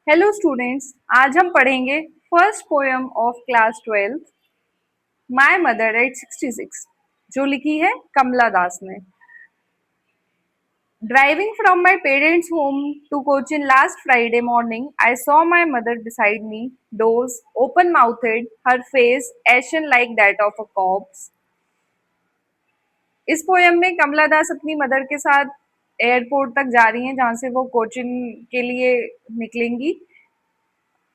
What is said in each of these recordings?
Hello students, आज हम पढ़ेंगे first poem of class 12 my mother at 66 जो लिखी है कमला दास ने। Driving from my parents home to Cochin last Friday morning I saw my mother beside me, doors open mouthed, her face ashen like that of a corpse. इस पोएम में कमला दास अपनी mother के साथ एयरपोर्ट तक जा रही हैं जहां से वो कोचिन के लिए निकलेंगी।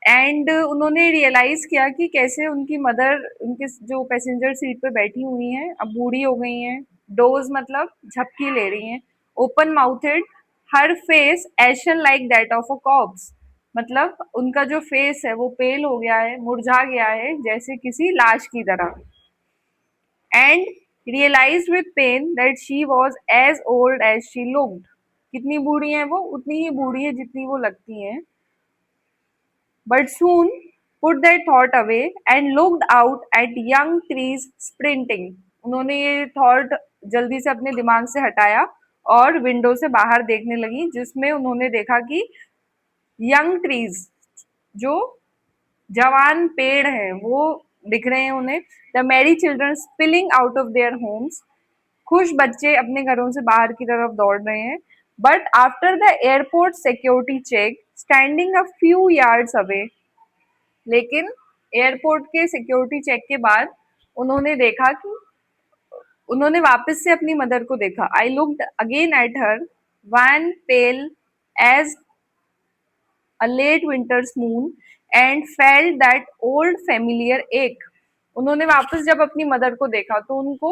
एंड उन्होंने रियलाइज किया कि कैसे उनकी मदर उनके जो पैसेंजर सीट पे बैठी हुई हैं अब बूढ़ी हो गई हैं। डोज मतलब झपकी ले रही हैं। Open mouthed, her face ashen like that of a cops, मतलब उनका जो फेस है वो पेल हो गया है, मुरझा गया है जैसे किसी लाश की तरह। And realise with pain that she was as old as she looked. कितनी बूढ़ी है वो? उतनी ही बूढ़ी है जितनी वो लगती हैं। But soon put that thought away and looked out at young trees sprinting. उन्होंने ये थॉट जल्दी से अपने दिमाग से हटाया और विंडो से बाहर देखने लगी, जिसमें उन्होंने देखा कि यंग ट्रीज, जो जवान पेड़ हैं, वो दिख रहे हैं उन्हें। The Mary children spilling out of their homes, खुश बच्चे अपने घरों से बाहर की तरफ दौड़ रहे हैं। But after the airport security check standing a few yards away, लेकिन एयरपोर्ट के सिक्योरिटी चेक के बाद उन्होंने देखा कि उन्होंने वापस से अपनी मदर को देखा। I looked again at her, wan pale as a late winter's moon and felt that old familiar ache. उन्होंने वापस जब अपनी मदर को देखा तो उनको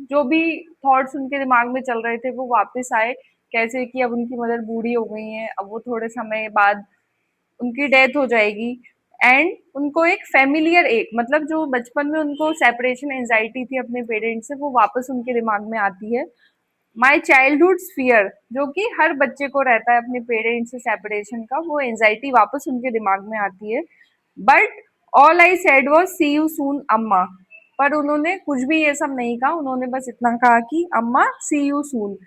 जो भी थॉट्स उनके दिमाग में चल रहे थे वो वापस आए। कैसे कि अब उनकी मदर बूढ़ी हो गई हैं, अब वो थोड़े समय बाद उनकी डेथ हो जाएगी। एंड उनको एक फेमिलियर एक, मतलब जो बचपन में उनको सेपरेशन एंजाइटी थी अपने पेरेंट्स से, वो वापस उनके दिमाग में आती है। माई चाइल्डहुड फियर, जो कि हर बच्चे को रहता है अपने पेरेंट्स से सेपरेशन का, वो एंजाइटी वापस उनके दिमाग में आती है। But all I said was see you soon Amma, पर उन्होंने कुछ भी ये सब नहीं कहा। उन्होंने बस इतना कहा कि अम्मा see you soon.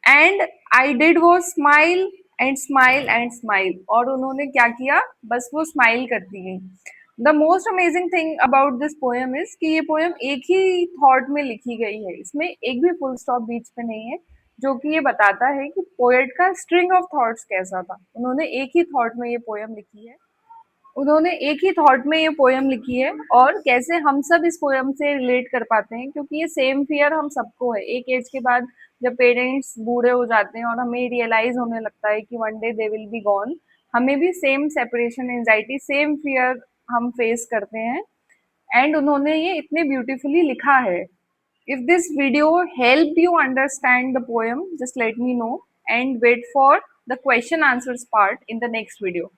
And I did वो smile and smile and smile, और उन्होंने क्या किया, बस वो स्माइल करती गई। The most amazing thing about this poem is कि ये पोएम एक ही थॉट में लिखी गई है, इसमें एक भी फुल स्टॉप बीच पे नहीं है, जो कि ये बताता है कि पोएट का स्ट्रिंग ऑफ थॉट्स कैसा था। उन्होंने एक ही थॉट में ये पोएम लिखी है। उन्होंने एक ही थॉट में ये पोएम लिखी है, और कैसे हम सब इस पोएम से रिलेट कर पाते हैं, क्योंकि ये सेम फियर हम सबको है। एक एज के बाद जब पेरेंट्स बूढ़े हो जाते हैं और हमें रियलाइज होने लगता है कि one day they will be gone, हमें भी same separation anxiety, same fear हम फेस करते हैं। एंड उन्होंने ये इतने ब्यूटीफुली लिखा है। If this video help you understand the poem, just let me know and wait for the question answers part in the next video.